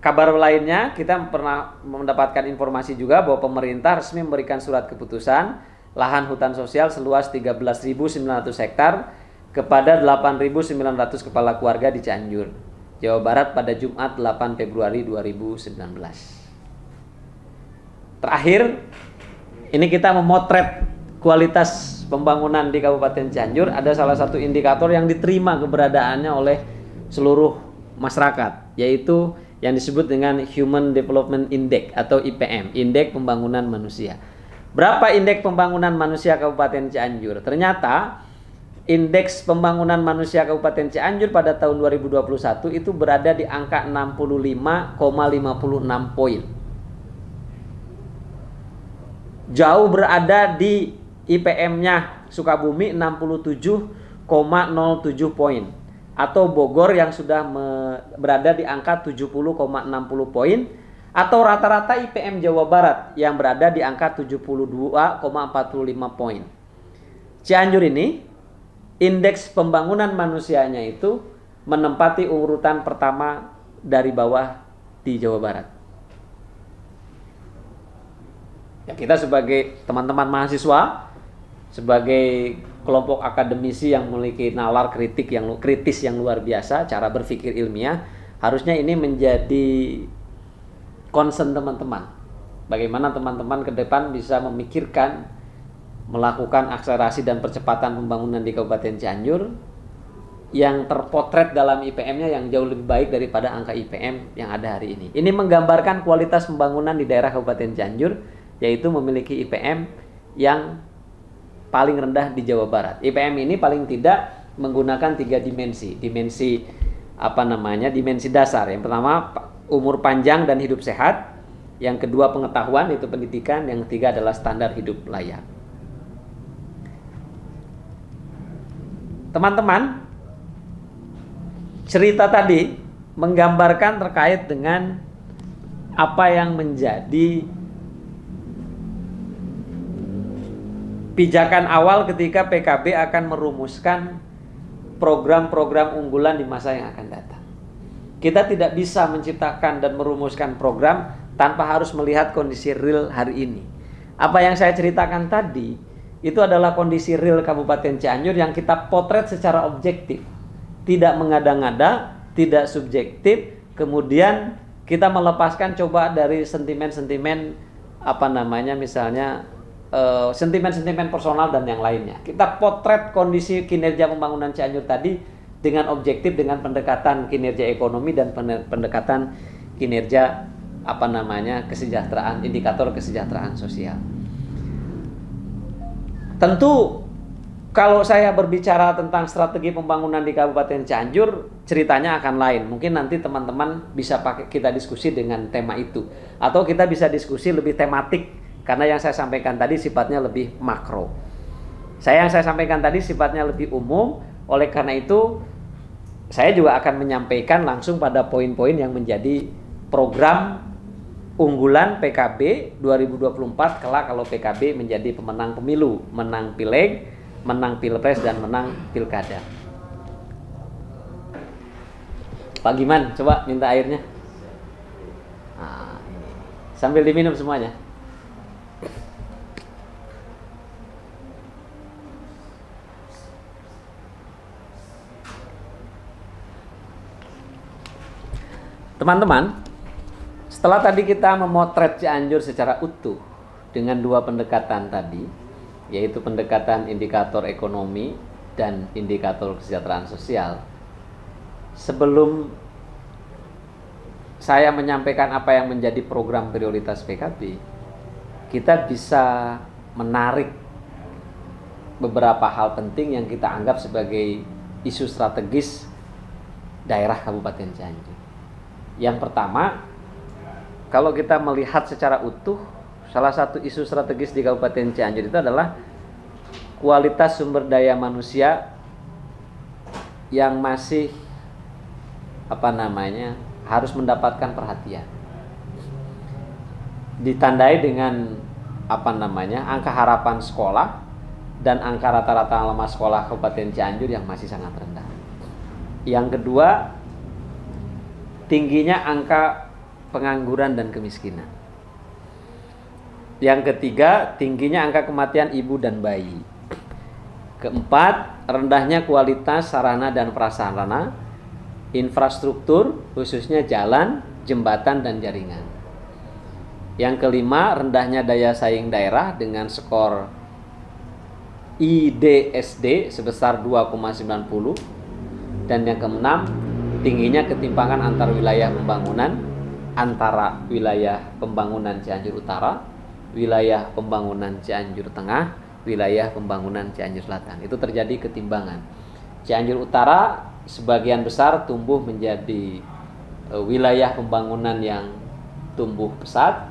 Kabar lainnya, kita pernah mendapatkan informasi juga bahwa pemerintah resmi memberikan surat keputusan lahan hutan sosial seluas 13.900 hektar kepada 8.900 kepala keluarga di Cianjur, Jawa Barat pada Jumat 8 Februari 2019. Terakhir, ini kita memotret kualitas pembangunan di Kabupaten Cianjur. Ada salah satu indikator yang diterima keberadaannya oleh seluruh masyarakat, yaitu yang disebut dengan Human Development Index atau IPM, Indeks Pembangunan Manusia. Berapa indeks pembangunan manusia Kabupaten Cianjur? Ternyata indeks pembangunan manusia Kabupaten Cianjur pada tahun 2021 itu berada di angka 65,56 poin. Jauh berada di IPM-nya Sukabumi 67,07 poin. Atau Bogor yang sudah berada di angka 70,60 poin, atau rata-rata IPM Jawa Barat yang berada di angka 72,45 poin. Cianjur ini indeks pembangunan manusianya itu menempati urutan pertama dari bawah di Jawa Barat. Ya, kita sebagai teman-teman mahasiswa, sebagai kelompok akademisi yang memiliki nalar kritis yang luar biasa, cara berpikir ilmiah, harusnya ini menjadi concern teman-teman. Bagaimana teman-teman ke depan bisa memikirkan melakukan akselerasi dan percepatan pembangunan di Kabupaten Cianjur yang terpotret dalam IPM-nya yang jauh lebih baik daripada angka IPM yang ada hari ini. Ini menggambarkan kualitas pembangunan di daerah Kabupaten Cianjur, yaitu memiliki IPM yang paling rendah di Jawa Barat. IPM ini paling tidak menggunakan 3 dimensi. Dimensi dasar. Yang pertama umur panjang dan hidup sehat. Yang kedua pengetahuan, itu pendidikan. Yang ketiga adalah standar hidup layak. Teman-teman, cerita tadi menggambarkan terkait dengan apa yang menjadi pijakan awal ketika PKB akan merumuskan program-program unggulan di masa yang akan datang. Kita tidak bisa menciptakan dan merumuskan program tanpa harus melihat kondisi real hari ini. Apa yang saya ceritakan tadi, itu adalah kondisi real Kabupaten Cianjur yang kita potret secara objektif. Tidak mengada-ngada, tidak subjektif, kemudian kita melepaskan coba dari sentimen-sentimen misalnya sentimen-sentimen personal dan yang lainnya. Kita potret kondisi kinerja pembangunan Cianjur tadi dengan objektif, dengan pendekatan kinerja ekonomi dan pendekatan kinerja kesejahteraan, indikator kesejahteraan sosial. Tentu kalau saya berbicara tentang strategi pembangunan di Kabupaten Cianjur, ceritanya akan lain. Mungkin nanti teman-teman bisa kita diskusi dengan tema itu, atau kita bisa diskusi lebih tematik. Karena yang saya sampaikan tadi sifatnya lebih makro. Yang saya sampaikan tadi sifatnya lebih umum. Oleh karena itu, saya juga akan menyampaikan langsung pada poin-poin yang menjadi program unggulan PKB 2024 kelak kalau PKB menjadi pemenang pemilu, menang pileg, menang pilpres dan menang pilkada. Pak Giman, coba minta airnya. Nah, ini. Sambil diminum semuanya. Teman-teman, setelah tadi kita memotret Cianjur secara utuh dengan dua pendekatan tadi, yaitu pendekatan indikator ekonomi dan indikator kesejahteraan sosial, sebelum saya menyampaikan apa yang menjadi program prioritas PKB, kita bisa menarik beberapa hal penting yang kita anggap sebagai isu strategis daerah Kabupaten Cianjur. Yang pertama, kalau kita melihat secara utuh, salah satu isu strategis di Kabupaten Cianjur itu adalah kualitas sumber daya manusia yang masih harus mendapatkan perhatian. Ditandai dengan angka harapan sekolah dan angka rata-rata lama sekolah Kabupaten Cianjur yang masih sangat rendah. Yang kedua, tingginya angka pengangguran dan kemiskinan. Yang ketiga, tingginya angka kematian ibu dan bayi. Keempat, rendahnya kualitas sarana dan prasarana, infrastruktur, khususnya jalan, jembatan, dan jaringan. Yang kelima, rendahnya daya saing daerah dengan skor IDSD sebesar 2,90. Dan yang keenam, tingginya ketimpangan antar wilayah pembangunan antara wilayah pembangunan Cianjur Utara, wilayah pembangunan Cianjur Tengah, wilayah pembangunan Cianjur Selatan. Itu terjadi ketimbangan. Cianjur Utara sebagian besar tumbuh menjadi wilayah pembangunan yang tumbuh pesat,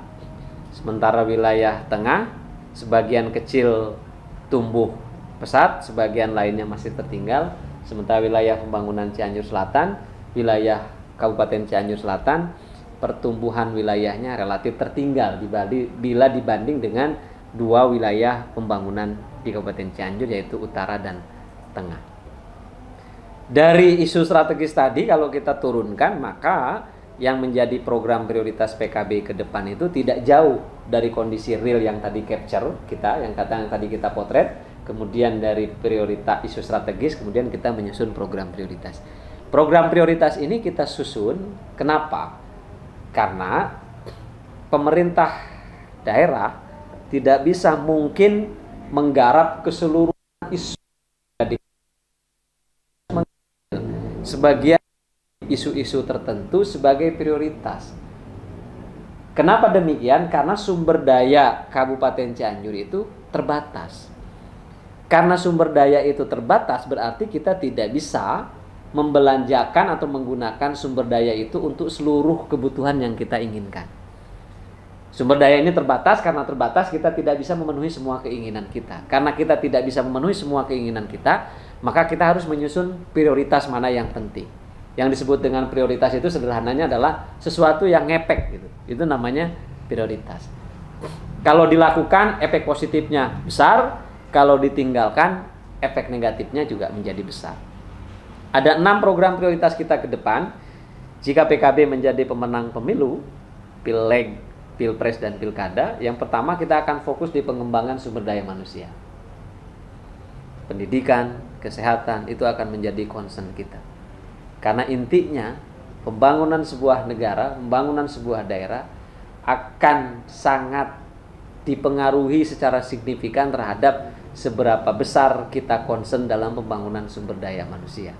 sementara wilayah Tengah sebagian kecil tumbuh pesat, sebagian lainnya masih tertinggal, sementara wilayah pembangunan Cianjur Selatan, wilayah Kabupaten Cianjur Selatan, pertumbuhan wilayahnya relatif tertinggal bila dibanding dengan dua wilayah pembangunan di Kabupaten Cianjur, yaitu Utara dan Tengah. Dari isu strategis tadi kalau kita turunkan, maka yang menjadi program prioritas PKB ke depan itu tidak jauh dari kondisi real yang tadi capture kita, yang tadi kita potret, kemudian dari prioritas isu strategis, kemudian kita menyusun program prioritas. Program prioritas ini kita susun, kenapa? Karena pemerintah daerah tidak bisa mungkin menggarap keseluruhan isu sebagian isu-isu tertentu sebagai prioritas. Kenapa demikian? Karena sumber daya Kabupaten Cianjur itu terbatas. Karena sumber daya itu terbatas, berarti kita tidak bisa membelanjakan atau menggunakan sumber daya itu untuk seluruh kebutuhan yang kita inginkan. Sumber daya ini terbatas, karena terbatas kita tidak bisa memenuhi semua keinginan kita. Karena kita tidak bisa memenuhi semua keinginan kita, maka kita harus menyusun prioritas mana yang penting. Yang disebut dengan prioritas itu sederhananya adalah sesuatu yang ngepek gitu. Itu namanya prioritas. Kalau dilakukan, efek positifnya besar, kalau ditinggalkan, efek negatifnya juga menjadi besar. Ada 6 program prioritas kita ke depan. Jika PKB menjadi pemenang pemilu, Pileg, Pilpres, dan Pilkada, yang pertama kita akan fokus di pengembangan sumber daya manusia. Pendidikan, kesehatan, itu akan menjadi concern kita. Karena intinya, pembangunan sebuah negara, pembangunan sebuah daerah akan sangat dipengaruhi secara signifikan terhadap seberapa besar kita concern dalam pembangunan sumber daya manusia.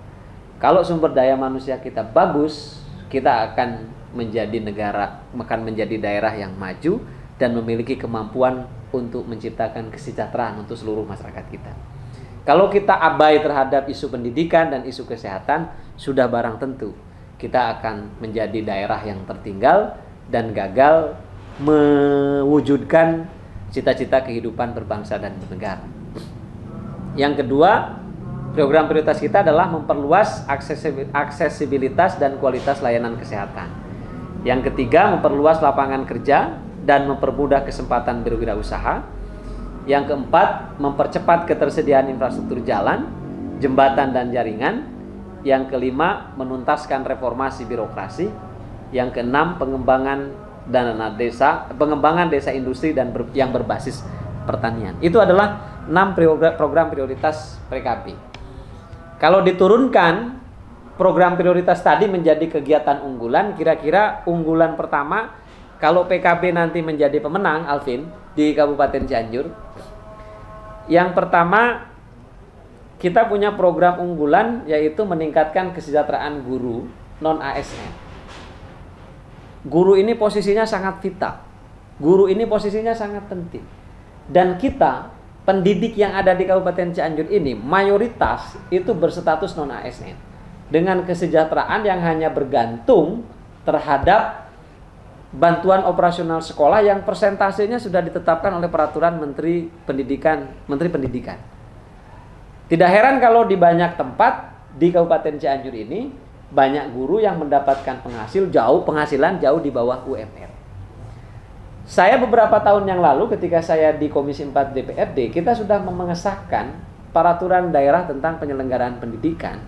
Kalau sumber daya manusia kita bagus, kita akan menjadi daerah yang maju dan memiliki kemampuan untuk menciptakan kesejahteraan untuk seluruh masyarakat kita. Kalau kita abai terhadap isu pendidikan dan isu kesehatan, sudah barang tentu kita akan menjadi daerah yang tertinggal dan gagal mewujudkan cita-cita kehidupan berbangsa dan bernegara. Yang kedua, program prioritas kita adalah memperluas aksesibilitas dan kualitas layanan kesehatan. Yang ketiga, memperluas lapangan kerja dan mempermudah kesempatan berwirausaha. Yang keempat, mempercepat ketersediaan infrastruktur jalan, jembatan dan jaringan. Yang kelima, menuntaskan reformasi birokrasi. Yang keenam, pengembangan desa industri dan yang berbasis pertanian. Itu adalah 6 program prioritas PKB. Kalau diturunkan program prioritas tadi menjadi kegiatan unggulan, kira-kira unggulan pertama kalau PKB nanti menjadi pemenang, Alvin, di Kabupaten Cianjur, yang pertama kita punya program unggulan yaitu meningkatkan kesejahteraan guru non-ASN. Guru ini posisinya sangat vital. Guru ini posisinya sangat penting. Dan kita, pendidik yang ada di Kabupaten Cianjur ini, mayoritas itu berstatus non-ASN. Dengan kesejahteraan yang hanya bergantung terhadap bantuan operasional sekolah yang persentasenya sudah ditetapkan oleh peraturan Menteri Pendidikan. Tidak heran kalau di banyak tempat di Kabupaten Cianjur ini banyak guru yang mendapatkan penghasilan jauh di bawah UMR. Saya beberapa tahun yang lalu ketika saya di Komisi 4 DPRD, kita sudah mengesahkan peraturan daerah tentang penyelenggaraan pendidikan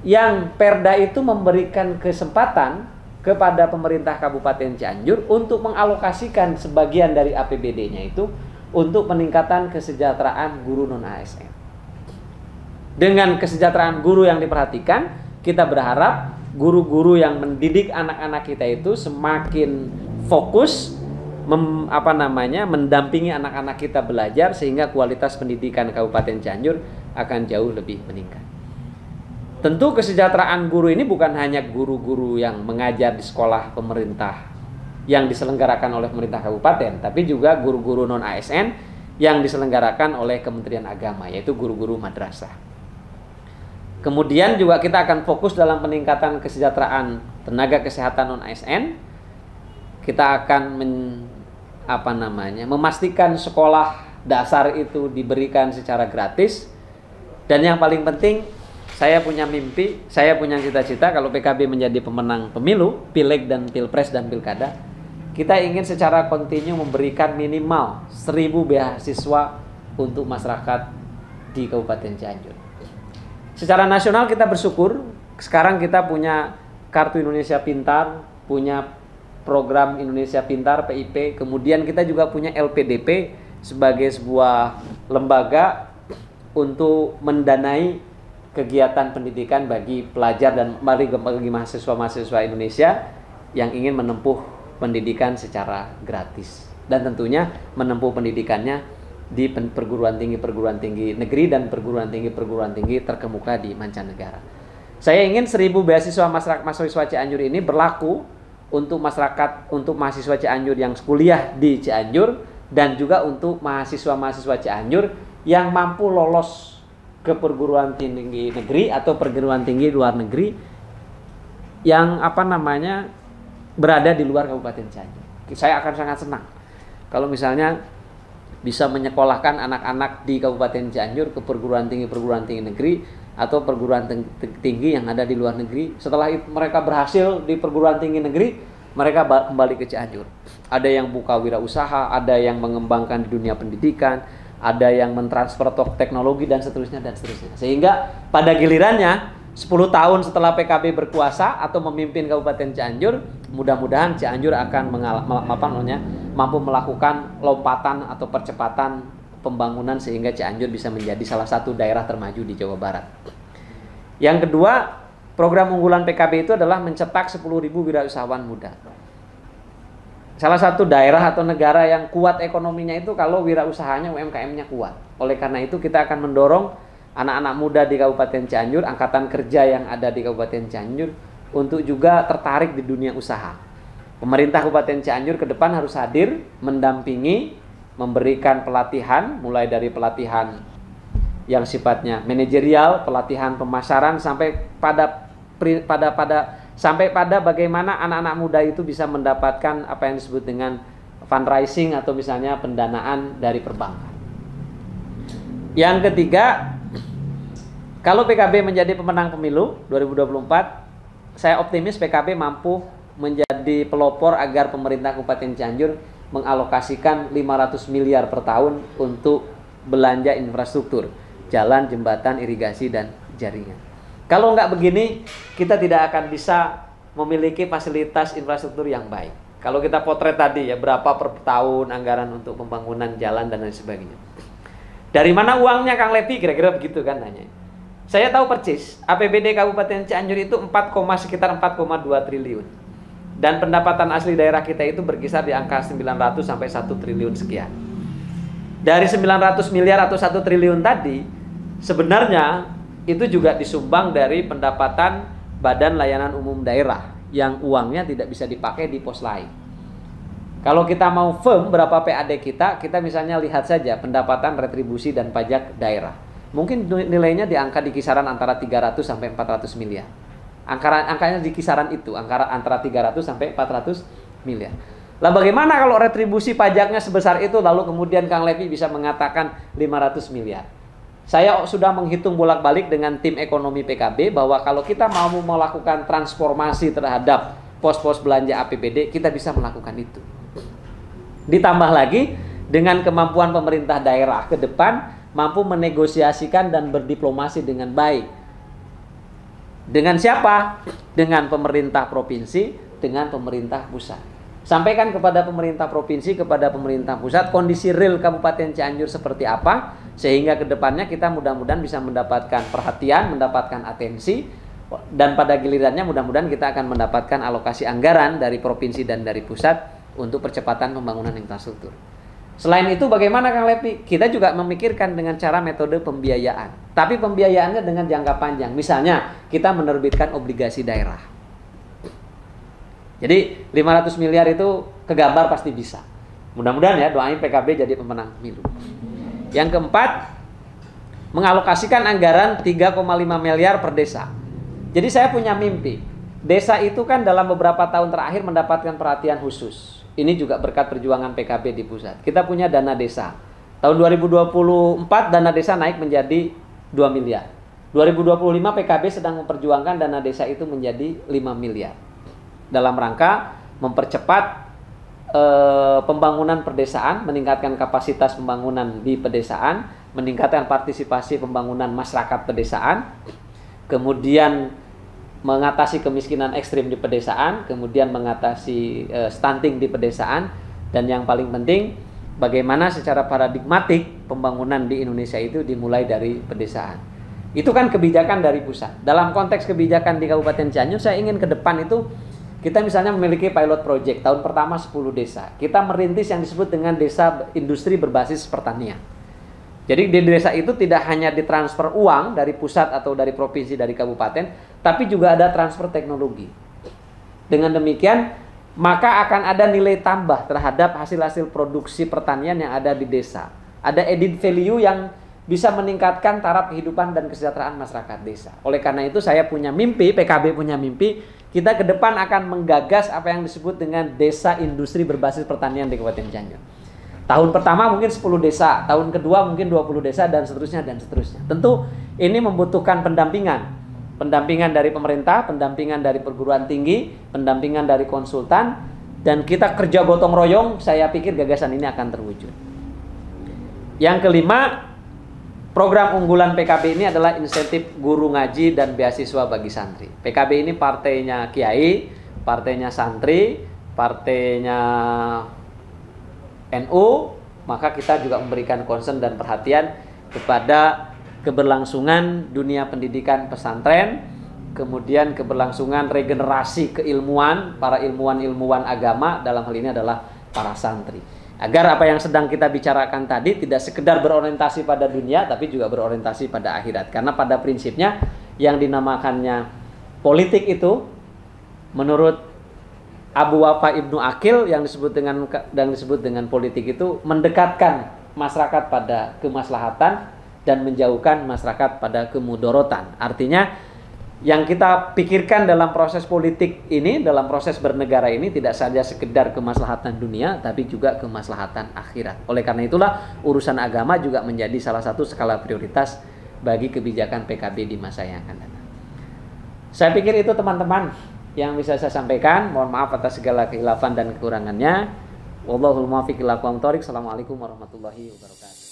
yang Perda itu memberikan kesempatan kepada pemerintah Kabupaten Cianjur untuk mengalokasikan sebagian dari APBD-nya itu untuk peningkatan kesejahteraan guru non-ASN. Dengan kesejahteraan guru yang diperhatikan, kita berharap guru-guru yang mendidik anak-anak kita itu semakin fokus mendampingi anak-anak kita belajar sehingga kualitas pendidikan Kabupaten Cianjur akan jauh lebih meningkat. Tentu kesejahteraan guru ini bukan hanya guru-guru yang mengajar di sekolah pemerintah yang diselenggarakan oleh pemerintah kabupaten, tapi juga guru-guru non-ASN yang diselenggarakan oleh Kementerian Agama, yaitu guru-guru madrasah. Kemudian juga kita akan fokus dalam peningkatan kesejahteraan tenaga kesehatan non-ASN. Kita akan memastikan sekolah dasar itu diberikan secara gratis. Dan yang paling penting, saya punya mimpi, saya punya cita-cita kalau PKB menjadi pemenang pemilu, pileg dan pilpres dan pilkada, kita ingin secara kontinu memberikan minimal 1.000 beasiswa untuk masyarakat di Kabupaten Cianjur. Secara nasional kita bersyukur, sekarang kita punya Kartu Indonesia Pintar, punya program Indonesia Pintar, PIP, kemudian kita juga punya LPDP sebagai sebuah lembaga untuk mendanai kegiatan pendidikan bagi pelajar dan bagi mahasiswa-mahasiswa Indonesia yang ingin menempuh pendidikan secara gratis dan tentunya menempuh pendidikannya di perguruan tinggi negeri dan perguruan tinggi terkemuka di mancanegara. Saya ingin 1.000 beasiswa mahasiswa Cianjur ini berlaku untuk mahasiswa Cianjur yang kuliah di Cianjur dan juga untuk mahasiswa Cianjur yang mampu lolos ke perguruan tinggi negeri atau perguruan tinggi luar negeri yang berada di luar Kabupaten Cianjur. Saya akan sangat senang kalau misalnya bisa menyekolahkan anak-anak di Kabupaten Cianjur ke perguruan tinggi negeri atau perguruan tinggi yang ada di luar negeri. Setelah itu mereka berhasil di perguruan tinggi negeri, mereka kembali ke Cianjur. Ada yang buka wirausaha, ada yang mengembangkan di dunia pendidikan, ada yang mentransfer teknologi dan seterusnya. Sehingga pada gilirannya 10 tahun setelah PKB berkuasa atau memimpin Kabupaten Cianjur, mudah-mudahan Cianjur akan mampu melakukan lompatan atau percepatan pembangunan sehingga Cianjur bisa menjadi salah satu daerah termaju di Jawa Barat. Yang kedua, program unggulan PKB itu adalah mencetak 10.000 wirausahawan muda. Salah satu daerah atau negara yang kuat ekonominya itu kalau wirausahanya UMKM-nya kuat. Oleh karena itu kita akan mendorong anak-anak muda di Kabupaten Cianjur, angkatan kerja yang ada di Kabupaten Cianjur untuk juga tertarik di dunia usaha. Pemerintah Kabupaten Cianjur ke depan harus hadir, mendampingi, memberikan pelatihan, mulai dari pelatihan yang sifatnya manajerial, pelatihan pemasaran sampai pada bagaimana anak-anak muda itu bisa mendapatkan apa yang disebut dengan fundraising atau misalnya pendanaan dari perbankan. Yang ketiga, kalau PKB menjadi pemenang pemilu 2024, saya optimis PKB mampu menjadi pelopor agar pemerintah Kabupaten Cianjur mengalokasikan 500 miliar per tahun untuk belanja infrastruktur, jalan, jembatan, irigasi, dan jaringan. Kalau nggak begini, kita tidak akan bisa memiliki fasilitas infrastruktur yang baik. Kalau kita potret tadi ya, berapa per tahun anggaran untuk pembangunan jalan dan lain sebagainya. Dari mana uangnya Kang Levi? Kira-kira begitu kan nanya. Saya tahu persis, APBD Kabupaten Cianjur itu sekitar 4,2 triliun. Dan pendapatan asli daerah kita itu berkisar di angka 900 sampai 1 triliun sekian. Dari 900 miliar atau 1 triliun tadi, sebenarnya itu juga disumbang dari pendapatan Badan Layanan Umum Daerah yang uangnya tidak bisa dipakai di pos lain. Kalau kita mau firm berapa PAD kita misalnya lihat saja pendapatan retribusi dan pajak daerah. Mungkin nilainya di kisaran antara 300 sampai 400 miliar. Angkanya di kisaran itu, antara 300 sampai 400 miliar. Lah bagaimana kalau retribusi pajaknya sebesar itu lalu kemudian Kang Levi bisa mengatakan 500 miliar? Saya sudah menghitung bolak-balik dengan tim ekonomi PKB bahwa kalau kita mau melakukan transformasi terhadap pos-pos belanja APBD, kita bisa melakukan itu. Ditambah lagi dengan kemampuan pemerintah daerah ke depan mampu menegosiasikan dan berdiplomasi dengan baik. Dengan siapa? Dengan pemerintah provinsi, dengan pemerintah pusat. Sampaikan kepada pemerintah provinsi, kepada pemerintah pusat kondisi real Kabupaten Cianjur seperti apa, sehingga ke depannya kita mudah-mudahan bisa mendapatkan perhatian, mendapatkan atensi, dan pada gilirannya mudah-mudahan kita akan mendapatkan alokasi anggaran dari provinsi dan dari pusat untuk percepatan pembangunan infrastruktur. Selain itu bagaimana Kang Levi? Kita juga memikirkan dengan cara metode pembiayaan. Tapi pembiayaannya dengan jangka panjang. Misalnya kita menerbitkan obligasi daerah. Jadi 500 miliar itu kegambar pasti bisa. Mudah-mudahan ya, doain PKB jadi pemenang pemilu. Yang keempat, mengalokasikan anggaran 3,5 miliar per desa. Jadi saya punya mimpi. Desa itu kan dalam beberapa tahun terakhir mendapatkan perhatian khusus. Ini juga berkat perjuangan PKB di pusat. Kita punya dana desa. Tahun 2024 dana desa naik menjadi 2 miliar. 2025 PKB sedang memperjuangkan dana desa itu menjadi 5 miliar. Dalam rangka mempercepat pembangunan perdesaan, meningkatkan kapasitas pembangunan di pedesaan, meningkatkan partisipasi pembangunan masyarakat pedesaan, kemudian mengatasi kemiskinan ekstrim di pedesaan, kemudian mengatasi stunting di pedesaan, dan yang paling penting bagaimana secara paradigmatik pembangunan di Indonesia itu dimulai dari pedesaan. Itu kan kebijakan dari pusat. Dalam konteks kebijakan di Kabupaten Cianjur, saya ingin ke depan itu kita misalnya memiliki pilot project tahun pertama 10 desa. Kita merintis yang disebut dengan desa industri berbasis pertanian. Jadi di desa itu tidak hanya ditransfer uang dari pusat atau dari provinsi, dari kabupaten, tapi juga ada transfer teknologi. Dengan demikian, maka akan ada nilai tambah terhadap hasil-hasil produksi pertanian yang ada di desa. Ada added value yang bisa meningkatkan taraf kehidupan dan kesejahteraan masyarakat desa. Oleh karena itu saya punya mimpi, PKB punya mimpi, kita ke depan akan menggagas apa yang disebut dengan desa industri berbasis pertanian di Kabupaten Cianjur. Tahun pertama mungkin 10 desa, tahun kedua mungkin 20 desa, dan seterusnya dan seterusnya. Tentu ini membutuhkan pendampingan. Pendampingan dari pemerintah, pendampingan dari perguruan tinggi, pendampingan dari konsultan, dan kita kerja gotong royong, saya pikir gagasan ini akan terwujud. Yang kelima, program unggulan PKB ini adalah insentif guru ngaji dan beasiswa bagi santri. PKB ini partainya kiai, partainya santri, partainya NU, maka kita juga memberikan concern dan perhatian kepada keberlangsungan dunia pendidikan pesantren, kemudian keberlangsungan regenerasi keilmuan, para ilmuwan-ilmuwan agama, dalam hal ini adalah para santri. Agar apa yang sedang kita bicarakan tadi tidak sekedar berorientasi pada dunia, tapi juga berorientasi pada akhirat. Karena pada prinsipnya yang dinamakannya politik itu, menurut Abu Wafa Ibnu Aqil, yang disebut dengan politik itu mendekatkan masyarakat pada kemaslahatan dan menjauhkan masyarakat pada kemudorotan. Artinya yang kita pikirkan dalam proses politik ini, dalam proses bernegara ini tidak saja sekedar kemaslahatan dunia, tapi juga kemaslahatan akhirat. Oleh karena itulah urusan agama juga menjadi salah satu skala prioritas bagi kebijakan PKB di masa yang akan datang. Saya pikir itu teman-teman yang bisa saya sampaikan. Mohon maaf atas segala kekhilafan dan kekurangannya. Wallahul muwaffiq ila aqwamit thoriq. Assalamualaikum warahmatullahi wabarakatuh.